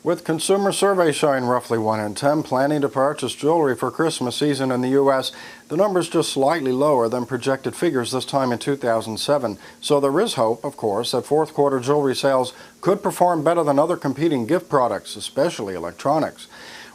With consumer surveys showing roughly 1 in 10 planning to purchase jewelry for Christmas season in the U.S., the number's just slightly lower than projected figures this time in 2007. So there is hope, of course, that fourth quarter jewelry sales could perform better than other competing gift products, especially electronics.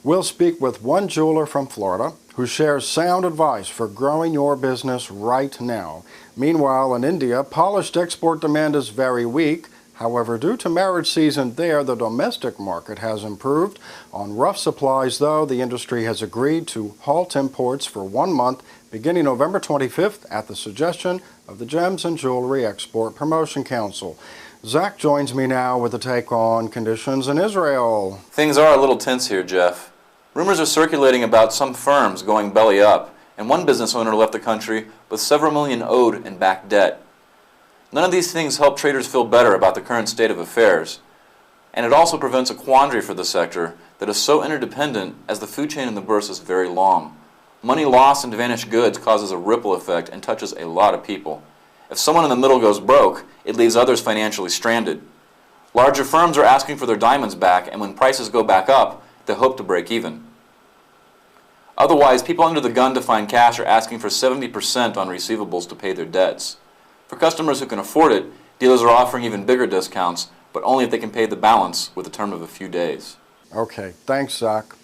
We'll speak with one jeweler from Florida who shares sound advice for growing your business right now. Meanwhile, in India, polished export demand is very weak. However, due to marriage season there, the domestic market has improved. On rough supplies, though, the industry has agreed to halt imports for 1 month beginning November 25th at the suggestion of the Gems and Jewelry Export Promotion Council. Zach joins me now with a take on conditions in Israel. Things are a little tense here, Jeff. Rumors are circulating about some firms going belly up, and one business owner left the country with several million owed in back debt. None of these things help traders feel better about the current state of affairs, and it also prevents a quandary for the sector that is so interdependent as the food chain in the burst is very long. Money lost in vanished goods causes a ripple effect and touches a lot of people. If someone in the middle goes broke, it leaves others financially stranded. Larger firms are asking for their diamonds back, and when prices go back up, they hope to break even. Otherwise, people under the gun to find cash are asking for 70% on receivables to pay their debts. For customers who can afford it, dealers are offering even bigger discounts, but only if they can pay the balance with a term of a few days. Okay, thanks, Zach.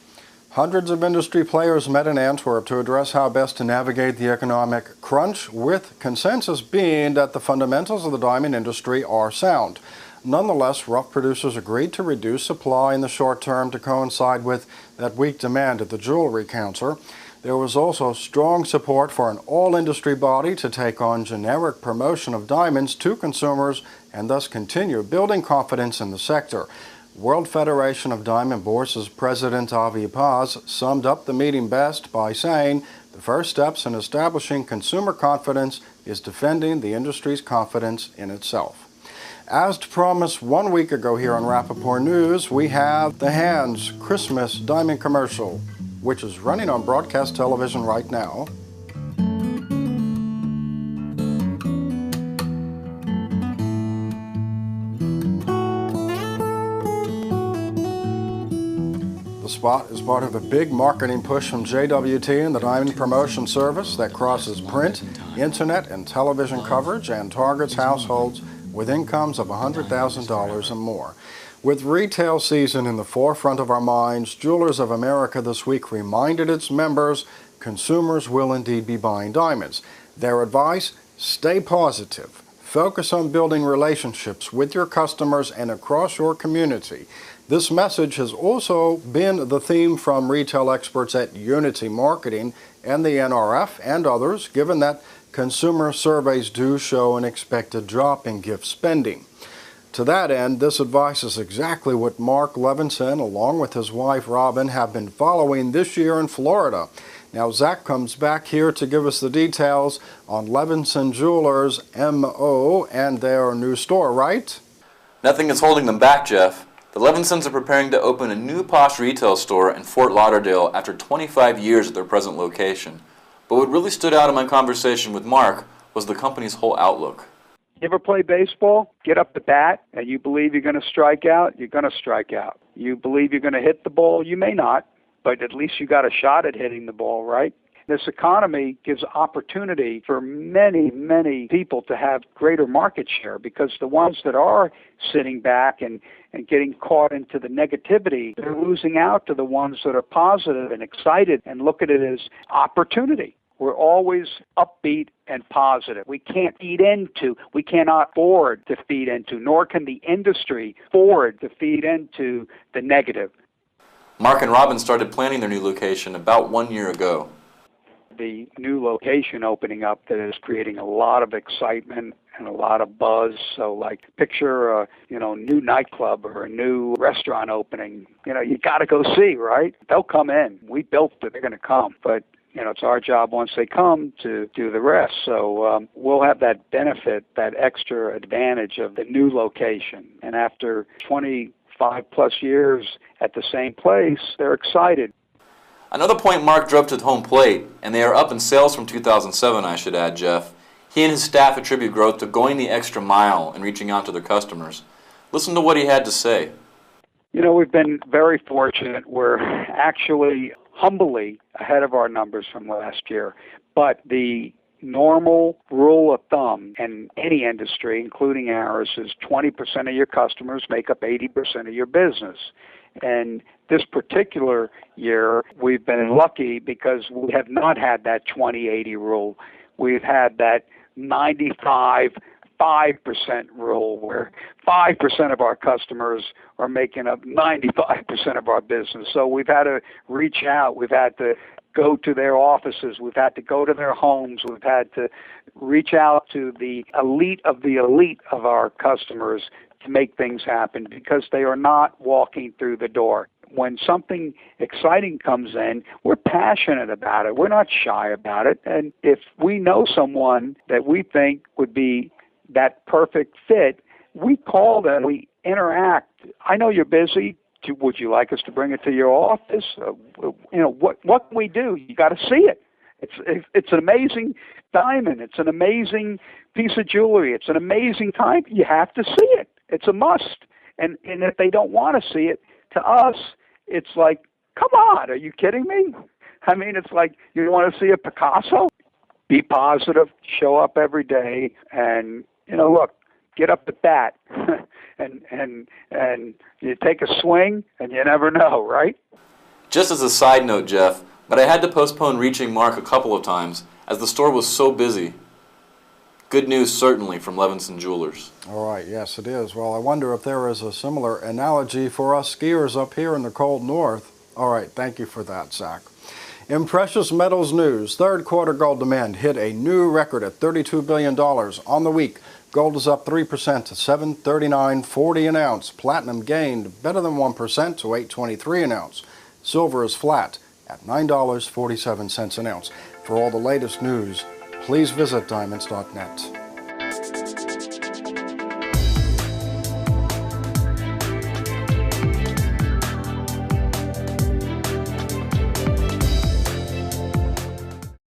Hundreds of industry players met in Antwerp to address how best to navigate the economic crunch, with consensus being that the fundamentals of the diamond industry are sound. Nonetheless, rough producers agreed to reduce supply in the short term to coincide with that weak demand at the jewelry counter. There was also strong support for an all-industry body to take on generic promotion of diamonds to consumers and thus continue building confidence in the sector. World Federation of Diamond Bourses President Avi Paz summed up the meeting best by saying, "The first steps in establishing consumer confidence is defending the industry's confidence in itself." As promised 1 week ago here on Rapaport News, we have the Hands Christmas Diamond Commercial, which is running on broadcast television right now. The spot is part of a big marketing push from JWT and the Diamond Promotion Service that crosses print, internet, and television coverage and targets households with incomes of $100,000 or more. With retail season in the forefront of our minds, Jewelers of America this week reminded its members consumers will indeed be buying diamonds. Their advice: stay positive. Focus on building relationships with your customers and across your community. This message has also been the theme from retail experts at Unity Marketing and the NRF and others, given that consumer surveys do show an expected drop in gift spending. To that end, this advice is exactly what Mark Levinson, along with his wife Robin, have been following this year in Florida. Now, Zach comes back here to give us the details on Levinson Jewelers, M.O., and their new store, right? Nothing is holding them back, Jeff. The Levinsons are preparing to open a new posh retail store in Fort Lauderdale after 25 years at their present location. But what really stood out in my conversation with Mark was the company's whole outlook. You ever play baseball? Get up the bat, and you believe you're going to strike out, you're going to strike out. You believe you're going to hit the ball, you may not, but at least you got a shot at hitting the ball, right? This economy gives opportunity for many, many people to have greater market share, because the ones that are sitting back and getting caught into the negativity, they're losing out to the ones that are positive and excited and look at it as opportunity. We're always upbeat and positive. We cannot afford to feed into, nor can the industry afford to feed into the negative. Mark and Robin started planning their new location about 1 year ago. The new location opening up that is creating a lot of excitement and a lot of buzz. So like picture a new nightclub or a new restaurant opening. You got to go see, right? They'll come in. We built it. They're going to come. But it's our job once they come to do the rest. So we'll have that benefit, that extra advantage of the new location. And after 25 5+ years at the same place, they're excited. Another point Mark drove to the home plate, and they are up in sales from 2007, I should add, Jeff. He and his staff attribute growth to going the extra mile and reaching out to their customers. Listen to what he had to say. You know, we've been very fortunate. We're actually humbly ahead of our numbers from last year. But the normal rule of thumb in any industry, including ours, is 20% of your customers make up 80% of your business. And this particular year, we've been lucky because we have not had that 20-80 rule. We've had that 95-5% rule, where 5% of our customers are making up 95% of our business. So we've had to reach out. We've had to go to their offices. We've had to go to their homes. We've had to reach out to the elite of our customers to make things happen, because they are not walking through the door. When something exciting comes in, we're passionate about it. We're not shy about it. And if we know someone that we think would be that perfect fit, we call them, we interact. I know you're busy. Would you like us to bring it to your office? What can we do? You got to see it. It's an amazing diamond. It's an amazing piece of jewelry. It's an amazing time. You have to see it. It's a must. And if they don't want to see it, to us, it's like, come on, are you kidding me? I mean, it's like, you want to see a Picasso? Be positive, show up every day, and, look, get up the bat and you take a swing, and you never know, right? Just as a side note, Jeff, but I had to postpone reaching Mark a couple of times as the store was so busy. Good news, certainly, from Levinson Jewelers. All right, yes, it is. Well, I wonder if there is a similar analogy for us skiers up here in the cold north. All right, thank you for that, Zach. In precious metals news, third quarter gold demand hit a new record at $32 billion on the week. Gold is up 3% to $739.40 an ounce. Platinum gained better than 1% to $823 an ounce. Silver is flat at $9.47 an ounce. For all the latest news, please visit diamonds.net.